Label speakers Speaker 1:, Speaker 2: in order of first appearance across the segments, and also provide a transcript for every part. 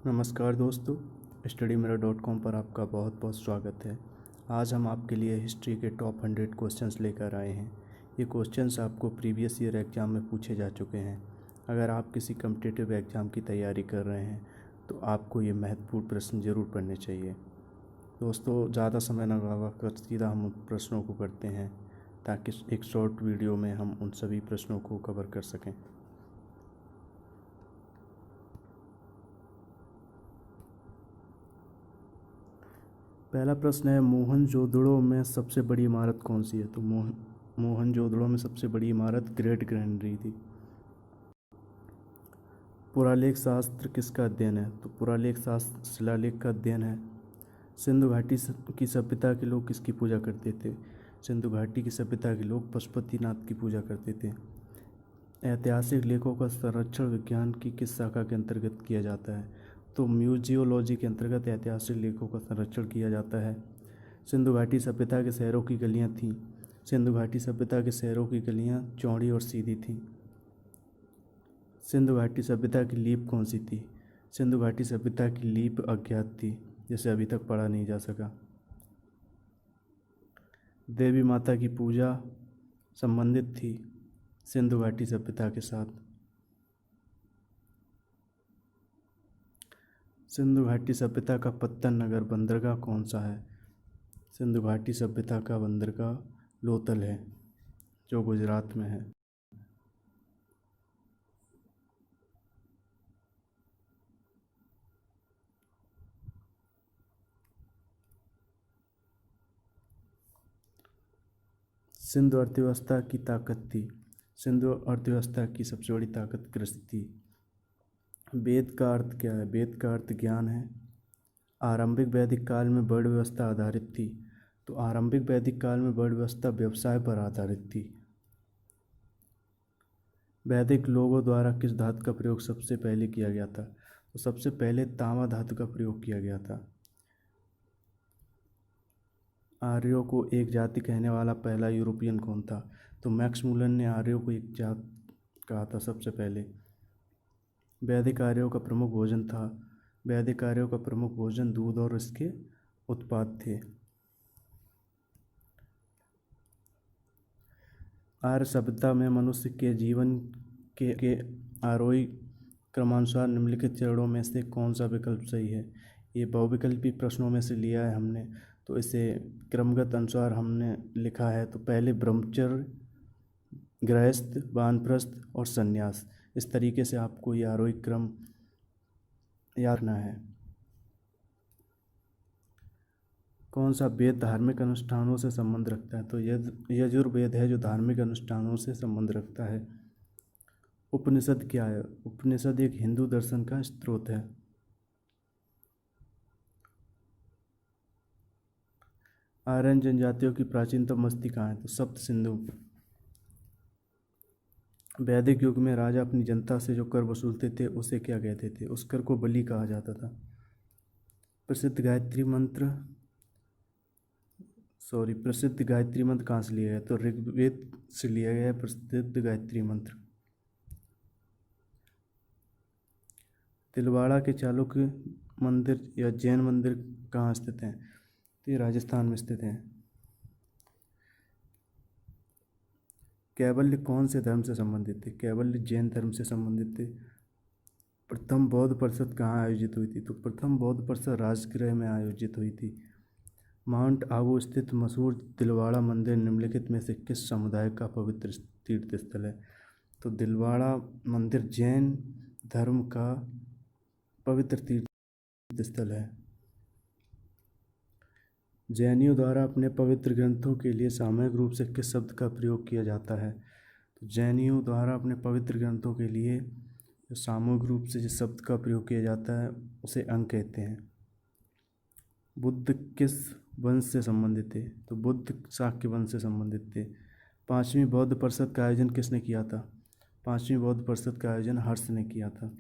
Speaker 1: नमस्कार दोस्तों, studymirror.com पर आपका बहुत बहुत स्वागत है। आज हम आपके लिए हिस्ट्री के टॉप 100 क्वेश्चंस लेकर आए हैं। ये क्वेश्चंस आपको प्रीवियस ईयर एग्ज़ाम में पूछे जा चुके हैं। अगर आप किसी कम्पिटिटिव एग्ज़ाम की तैयारी कर रहे हैं तो आपको ये महत्वपूर्ण प्रश्न ज़रूर पढ़ने चाहिए। दोस्तों, ज़्यादा समय न गवा कर सीधा हम प्रश्नों को करते हैं ताकि एक शॉर्ट वीडियो में हम उन सभी प्रश्नों को कवर कर सकें। पहला प्रश्न है, मोहनजोदड़ो में सबसे बड़ी इमारत कौन सी है? तो मोहनजोदड़ो में सबसे बड़ी इमारत ग्रेट ग्रैंडरी थी। पुरालेख शास्त्र किसका अध्ययन है? तो पुरालेख शास्त्र शिलालेख का अध्ययन है। सिंधु घाटी की सभ्यता के लोग किसकी पूजा करते थे? सिंधु घाटी की सभ्यता के लोग पशुपतिनाथ की पूजा करते थे। ऐतिहासिक लेखों का संरक्षण विज्ञान की किस शाखा के अंतर्गत किया जाता है? तो म्यूजियोलॉजी के अंतर्गत ऐतिहासिक लेखों का संरक्षण किया जाता है। सिंधु घाटी सभ्यता के शहरों की गलियां थीं। सिंधु घाटी सभ्यता के शहरों की गलियां चौड़ी और सीधी थीं। सिंधु घाटी सभ्यता की लीप कौन सी थी? सिंधु घाटी सभ्यता की लीप अज्ञात थी, जिसे अभी तक पढ़ा नहीं जा सका। देवी माता की पूजा संबंधित थी सिंधु घाटी सभ्यता के साथ। सिंधु घाटी सभ्यता का पत्तन नगर बंदरगाह कौन सा है? सिंधु घाटी सभ्यता का बंदरगाह लोथल है, जो गुजरात में है। सिंधु अर्थव्यवस्था की ताकत थी। सिंधु अर्थव्यवस्था की सबसे बड़ी ताकत कृषि थी। वेद का अर्थ क्या है? वेद का अर्थ ज्ञान है। आरंभिक वैदिक काल में वर्ण व्यवस्था आधारित थी। तो आरंभिक वैदिक काल में वर्ण व्यवस्था व्यवसाय पर आधारित थी। वैदिक लोगों द्वारा किस धातु का प्रयोग सबसे पहले किया गया था? तो सबसे पहले तांबा धातु का प्रयोग किया गया था। आर्यों को एक जाति कहने वाला पहला यूरोपियन कौन था? तो मैक्स मूलन ने आर्यों को एक जात कहा था सबसे पहले। वैदिक आर्यों का प्रमुख भोजन था। वैदिक आर्यों का प्रमुख भोजन दूध और इसके उत्पाद थे। आर्य सभ्यता में मनुष्य के जीवन के आरोही क्रमानुसार निम्नलिखित चरणों में से कौन सा विकल्प सही है? ये बहुविकल्पी प्रश्नों में से लिया है हमने, तो इसे क्रमगत अनुसार हमने लिखा है। तो पहले ब्रह्मचर्य, गृहस्थ, वानप्रस्थ और संन्यास। इस तरीके से आपको ये आरोही क्रम याद रखना है। कौन सा वेद धार्मिक अनुष्ठानों से संबंध रखता है? तो यजुर्वेद है जो धार्मिक अनुष्ठानों से संबंध रखता है। उपनिषद क्या है? उपनिषद एक हिंदू दर्शन का स्रोत है। आर्यन जनजातियों की प्राचीनतम बस्ती कहाँ है? तो सप्त सिंधु। वैदिक युग में राजा अपनी जनता से जो कर वसूलते थे उसे क्या कहते थे? उस कर को बलि कहा जाता था। प्रसिद्ध गायत्री मंत्र कहाँ से लिया गया? तो ऋग्वेद से लिया गया है प्रसिद्ध गायत्री मंत्र। तिलवाड़ा के चालुक्य मंदिर या जैन मंदिर कहाँ स्थित हैं? तो ये राजस्थान में स्थित हैं। कैवल्य कौन से धर्म से संबंधित थे? कैवल्य जैन धर्म से संबंधित थे। प्रथम बौद्ध परिषद कहाँ आयोजित हुई थी? तो प्रथम बौद्ध परिषद राजगृह में आयोजित हुई थी। माउंट आबू स्थित मशहूर तिलवाड़ा मंदिर निम्नलिखित में से किस समुदाय का पवित्र तीर्थ स्थल है? तो दिलवाड़ा मंदिर जैन धर्म का पवित्र तीर्थ स्थल है। जैनियों द्वारा अपने पवित्र ग्रंथों के लिए सामूहिक रूप से किस शब्द का प्रयोग किया जाता है? तो जैनियों द्वारा अपने पवित्र ग्रंथों के लिए सामूहिक रूप से जिस शब्द का प्रयोग किया जाता है उसे अंग कहते हैं। बुद्ध किस वंश से संबंधित थे? तो बुद्ध शाक्य वंश से संबंधित थे। पांचवी बौद्ध परिषद का आयोजन किसने किया था? पांचवी बौद्ध परिषद का आयोजन हर्ष ने किया था।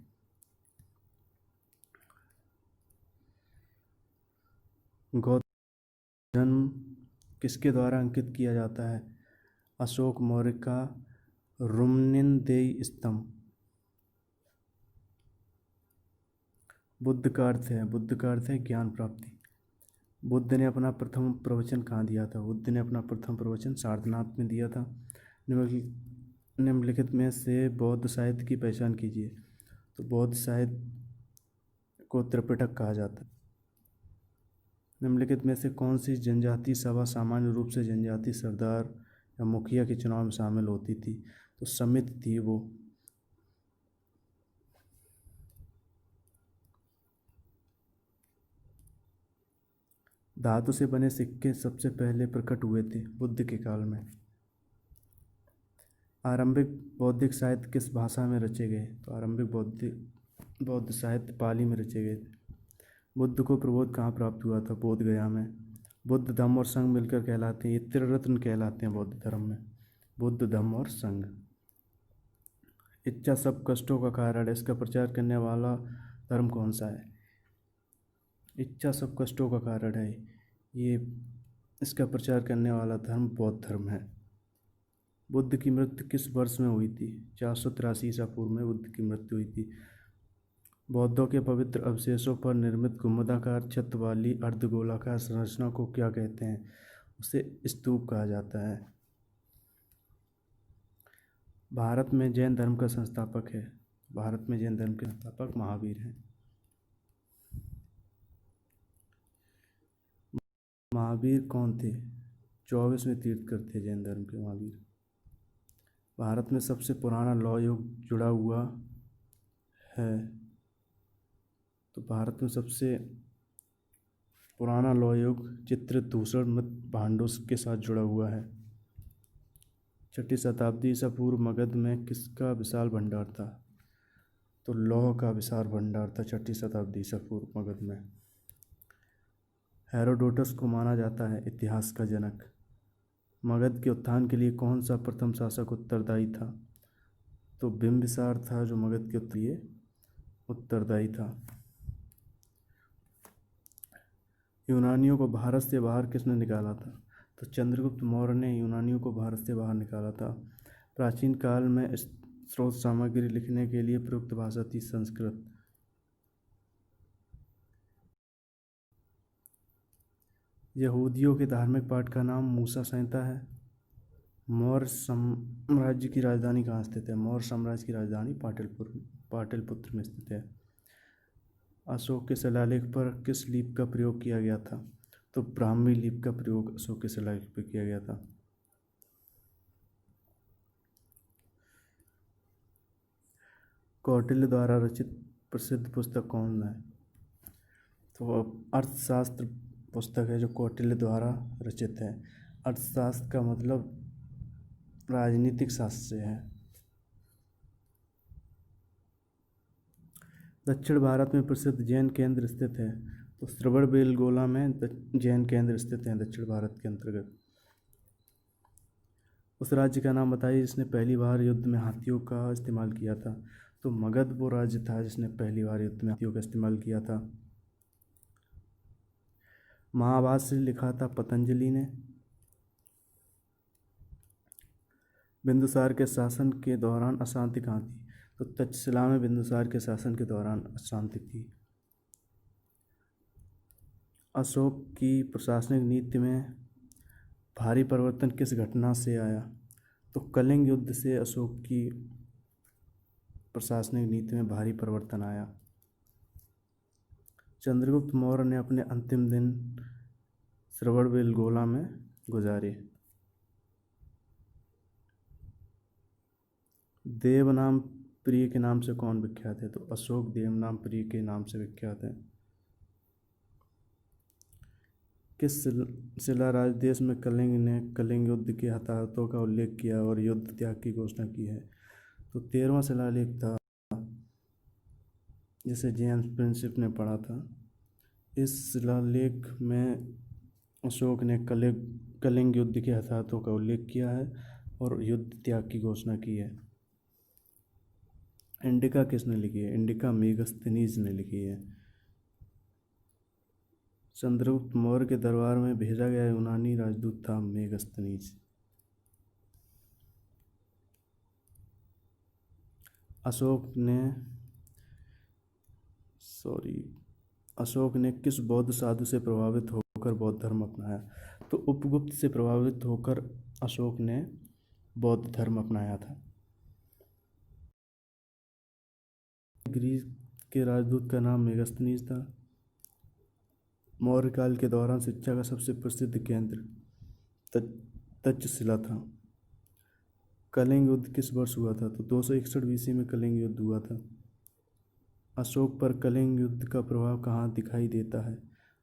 Speaker 1: गौतम जन्म किसके द्वारा अंकित किया जाता है? अशोक मौर्य का रुम्निनदेई स्तंभ। बुद्ध का अर्थ है ज्ञान प्राप्ति। बुद्ध ने अपना प्रथम प्रवचन कहाँ दिया था? बुद्ध ने अपना प्रथम प्रवचन सारनाथ में दिया था। निम्नलिखित में से बौद्ध साहित्य की पहचान कीजिए। तो बौद्ध साहित्य को त्रिपिटक कहा जाता है। निम्नलिखित में से कौन सी जनजातीय सभा सामान्य रूप से जनजातीय सरदार या मुखिया के चुनाव में शामिल होती थी? तो समिति थी वो। धातु से बने सिक्के सबसे पहले प्रकट हुए थे बुद्ध के काल में। आरंभिक बौद्धिक साहित्य किस भाषा में रचे गए? तो आरंभिक बौद्ध साहित्य पाली में रचे गए थे। बुद्ध को प्रबोध कहाँ प्राप्त हुआ था? बोध गया में। बुद्ध धम्म और संघ मिलकर कहलाते हैं, ये त्रिरत्न कहलाते हैं बौद्ध धर्म में, बुद्ध धम्म और संघ। इच्छा सब कष्टों का कारण है, इसका प्रचार करने वाला धर्म कौन सा है? इच्छा सब कष्टों का कारण है, ये इसका प्रचार करने वाला धर्म बौद्ध धर्म है। बुद्ध की मृत्यु किस वर्ष में हुई थी? 483 ईसा पूर्व में बुद्ध की मृत्यु हुई थी। बौद्धों के पवित्र अवशेषों पर निर्मित गुंबदाकार छत वाली अर्धगोलाकार संरचना को क्या कहते हैं? उसे स्तूप कहा जाता है। भारत में जैन धर्म का संस्थापक है। भारत में जैन धर्म के संस्थापक महावीर हैं। महावीर कौन थे? 24वें तीर्थंकर थे जैन धर्म के महावीर। भारत में सबसे पुराना लौह युग जुड़ा हुआ है। तो भारत में सबसे पुराना लौह युग चित्रित धूसर मृत भांडों के साथ जुड़ा हुआ है। 6ठी शताब्दी ईसा पूर्व मगध में किसका विशाल भंडार था? तो लौह का विशाल भंडार था 6ठी शताब्दी ईसा पूर्व मगध में। हेरोडोटस को माना जाता है इतिहास का जनक। मगध के उत्थान के लिए कौन सा प्रथम शासक उत्तरदायी था? तो बिंबिसार था जो मगध के लिए उत्तरदायी था। यूनानियों को भारत से बाहर किसने निकाला था? तो चंद्रगुप्त मौर्य ने यूनानियों को भारत से बाहर निकाला था। प्राचीन काल में स्रोत सामग्री लिखने के लिए प्रयुक्त भाषा थी संस्कृत। यहूदियों के धार्मिक पाठ का नाम मूसा संहिता है। मौर्य साम्राज्य की राजधानी कहाँ स्थित है? मौर्य साम्राज्य की राजधानी पाटलिपुत्र में स्थित है। अशोक के शिलालेख पर किस लिपि का प्रयोग किया गया था? तो ब्राह्मी लिपि का प्रयोग अशोक के शिलालेख पर किया गया था। कौटिल्य द्वारा रचित प्रसिद्ध पुस्तक कौन है? तो अर्थशास्त्र पुस्तक है जो कौटिल्य द्वारा रचित है। अर्थशास्त्र का मतलब राजनीतिक शास्त्र से है। दक्षिण भारत में प्रसिद्ध जैन केंद्र स्थित है। तो श्रवणबेलगोला में जैन केंद्र स्थित हैं दक्षिण भारत के अंतर्गत। उस राज्य का नाम बताइए जिसने पहली बार युद्ध में हाथियों का इस्तेमाल किया था। तो मगध वो राज्य था जिसने पहली बार युद्ध में हाथियों का इस्तेमाल किया था। महाभाष्य लिखा था पतंजलि ने। बिंदुसार के शासन के दौरान अशांति कहाँ थी? तो तक्षशिला में बिंदुसार के शासन के दौरान अशांति थी। अशोक की प्रशासनिक नीति में भारी परिवर्तन किस घटना से आया? तो कलिंग युद्ध से अशोक की प्रशासनिक नीति में भारी परिवर्तन आया। चंद्रगुप्त मौर्य ने अपने अंतिम दिन श्रवणबेलगोला में गुजारे। देवनाम प्रिय के नाम से कौन विख्यात है? तो अशोक देवनाम प्रिय के नाम से विख्यात है। किस शिलाराज देश में कलिंग ने कलिंग युद्ध के हताहतों का उल्लेख किया और युद्ध त्याग की घोषणा की है? तो 13वां शिलालेख था जिसे जेम्स प्रिंसिप ने पढ़ा था। इस शिलालेख में अशोक ने कलिंग युद्ध के हताहतों का उल्लेख किया है और युद्ध त्याग की घोषणा की है। इंडिका किसने लिखी है? इंडिका मेगस्थनीज ने लिखी है। चंद्रगुप्त मौर्य के दरबार में भेजा गया यूनानी राजदूत था मेगस्थनीज। अशोक ने अशोक ने किस बौद्ध साधु से प्रभावित होकर बौद्ध धर्म अपनाया? तो उपगुप्त से प्रभावित होकर अशोक ने बौद्ध धर्म अपनाया था। ग्रीस के राजदूत का नाम मेगास्थनीज था। मौर्य काल के दौरान शिक्षा का सबसे प्रसिद्ध केंद्र तक्षशिला था। कलिंग युद्ध किस वर्ष हुआ था? तो 261 BC में कलिंग युद्ध हुआ था। अशोक पर कलिंग युद्ध का प्रभाव कहाँ दिखाई देता है?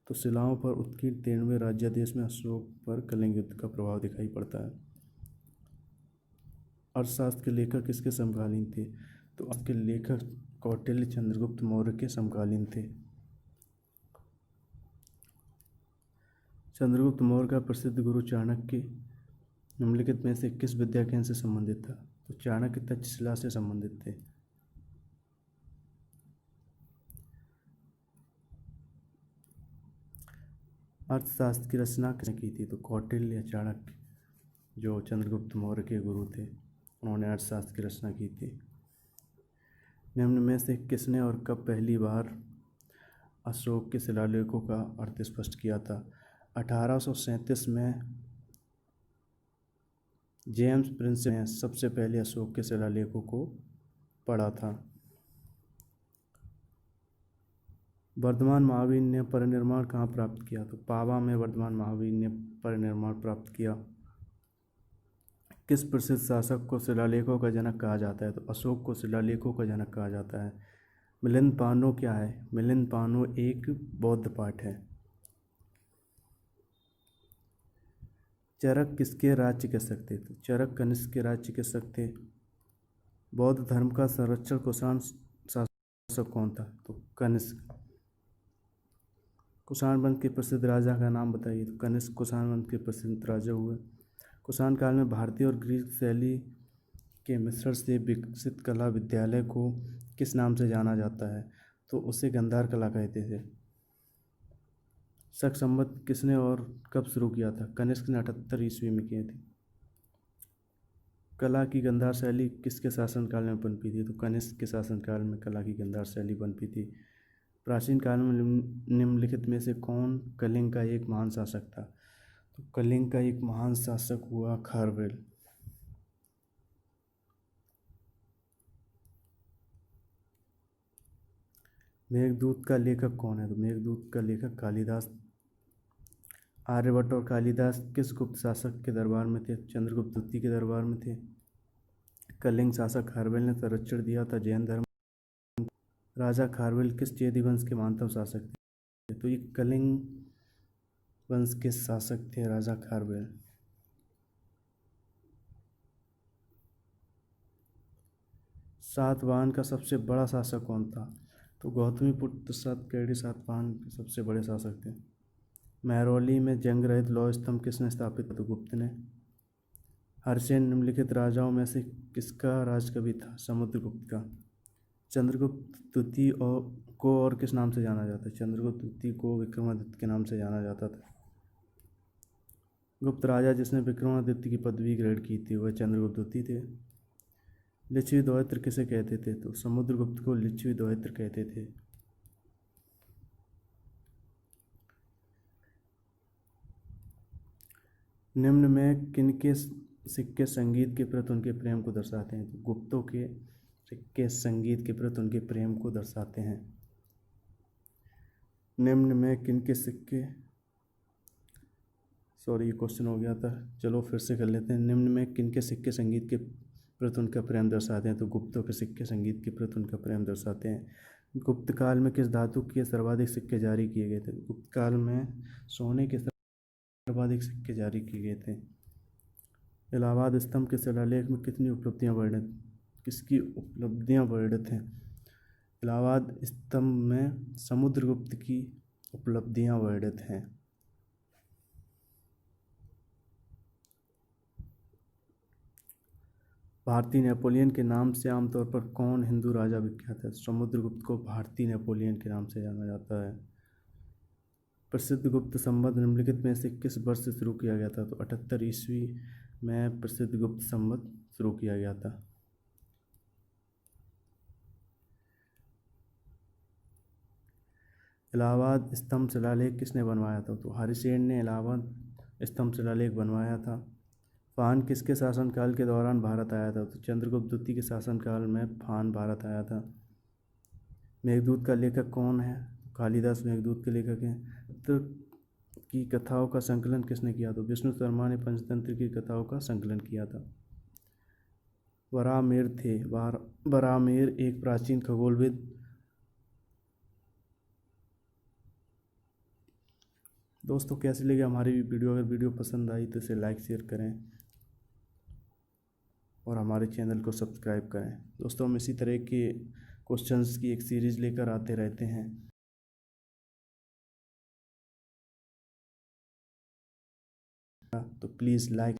Speaker 1: तो शिलाओं पर उत्कीर्ण 13वें राज्यादेश में अशोक पर कलिंग युद्ध का प्रभाव दिखाई पड़ता है। अर्थशास्त्र के लेखक किसके समकालीन थे? तो अर्थशास्त्र के लेखक कौटिल्य चंद्रगुप्त मौर्य के समकालीन थे। चंद्रगुप्त मौर्य का प्रसिद्ध गुरु चाणक्य निम्नलिखित में से किस विद्या केंद्र से संबंधित था? तो चाणक्य तक्षशिला से संबंधित थे। अर्थशास्त्र की रचना किसने की थी? तो कौटिल्य या चाणक्य, जो चंद्रगुप्त मौर्य के गुरु थे, उन्होंने अर्थशास्त्र की रचना की थी। निम्न में से किसने और कब पहली बार अशोक के शिलालेखों का अर्थ स्पष्ट किया था? 1837 में जेम्स प्रिंस ने सबसे पहले अशोक के शिलालेखों को पढ़ा था। वर्धमान महावीर ने परिनिर्वाण कहाँ प्राप्त किया? तो पावा में वर्धमान महावीर ने परिनिर्वाण प्राप्त किया। किस प्रसिद्ध शासक को शिलालेखों का जनक कहा जाता है? तो अशोक को शिलालेखों का जनक कहा जाता है। मिलिंद पानो क्या है? मिलिंद पानो एक बौद्ध पाठ है। चरक किसके राज्य के शक थे? तो चरक कनिष्क के राज्य के शक थे। बौद्ध धर्म का संरक्षण कुषाण शासक कौन था? तो कनिष्क। कुषाण वंश के प्रसिद्ध राजा का नाम बताइए। तो कनिष्क कुषाण वंश के प्रसिद्ध राजा हुए। कुषाण काल में भारतीय और ग्रीक शैली के मिश्रण से विकसित कला विद्यालय को किस नाम से जाना जाता है? तो उसे गंधार कला कहते थे। शक संवत किसने और कब शुरू किया था? कनिष्क ने 78 ईस्वी में किए थे। कला की गंधार शैली किसके शासनकाल में पनपी थी? तो कनिष्क के शासनकाल में कला की गंधार शैली पनपी थी। प्राचीन काल में निम्नलिखित में से कौन कलिंग का एक महान शासक था? तो कलिंग का एक महान शासक हुआ खारवेल। मेघदूत का लेखक कौन है? तो मेघदूत का लेखक कालिदास। आर्यभट्ट और कालिदास किस गुप्त शासक के दरबार में थे? चंद्रगुप्त द्वितीय के दरबार में थे। कलिंग शासक खारवेल ने संरक्षण दिया था जैन धर्म। राजा खारवेल किस चेदी वंश के महानतम शासक थे? तो ये कलिंग वंश के शासक थे राजा खारवेल। सातवाहन का सबसे बड़ा शासक कौन था? तो गौतमीपुत्र सातकर्णी सातवाहन के सबसे बड़े शासक थे। महरौली में जंग रहित लौह स्तंभ किसने स्थापित किया? तो गुप्त ने। हर्षेन निम्नलिखित राजाओं में से किसका राजकवि था? समुद्रगुप्त का। चंद्रगुप्त द्वितीय को और किस नाम से जाना जाता है? चंद्रगुप्त द्वितीय को विक्रमादित्य के नाम से जाना जाता था। गुप्त राजा जिसने विक्रमादित्य की पदवी ग्रहण की थी वह चंद्रगुप्त द्वितीय थे। लिच्छवी द्वैत्र किसे कहते थे? तो समुद्रगुप्त को लिच्छवी द्वैत्र कहते थे। निम्न में किनके सिक्के संगीत के प्रति उनके प्रेम को दर्शाते हैं? तो गुप्तों के सिक्के संगीत के प्रति उनके प्रेम को दर्शाते हैं। निम्न में किनके सिक्के, सॉरी ये क्वेश्चन हो गया था, चलो फिर से कर लेते हैं। निम्न में किनके सिक्के संगीत के प्रति उनका प्रेम दर्शाते हैं? तो गुप्तों के सिक्के संगीत के प्रति उनका प्रेम दर्शाते हैं। गुप्त काल में किस धातु के सर्वाधिक सिक्के जारी किए गए थे? गुप्त काल में सोने के सर्वाधिक सिक्के जारी किए गए थे। इलाहाबाद स्तंभ के शिलालेख में कितनी उपलब्धियां वर्णित, किसकी उपलब्धियां वर्णित हैं? इलाहाबाद स्तंभ में समुद्रगुप्त की उपलब्धियां वर्णित हैं। भारतीय नेपोलियन के नाम से आमतौर पर कौन हिंदू राजा विख्यात है? समुद्रगुप्त को भारतीय नेपोलियन के नाम से जाना जाता है। प्रसिद्ध गुप्त संवत निम्नलिखित में से किस वर्ष से शुरू किया गया था? तो 78 ईस्वी में प्रसिद्ध गुप्त संवत शुरू किया गया था। इलाहाबाद स्तंभ शिलालेख किसने बनवाया था? तो हरिसेन ने इलाहाबाद स्तंभ शिलालेख बनवाया था। फान किसके शासनकाल के दौरान भारत आया था? तो चंद्रगुप्त द्वितीय के शासनकाल में फान भारत आया था। मेघदूत का लेखक कौन है? कालिदास मेघदूत के लेखक हैं। तो की कथाओं का संकलन किसने किया? तो विष्णु शर्मा ने पंचतंत्र की कथाओं का संकलन किया था। वराहमिहिर थे। वराहमिहिर एक प्राचीन खगोलविद। दोस्तों कैसी लगी हमारी वीडियो? अगर वीडियो पसंद आई तो इसे लाइक शेयर करें और हमारे चैनल को सब्सक्राइब करें। दोस्तों हम इसी तरह के क्वेश्चंस की एक सीरीज़ लेकर आते रहते हैं। तो प्लीज़ लाइक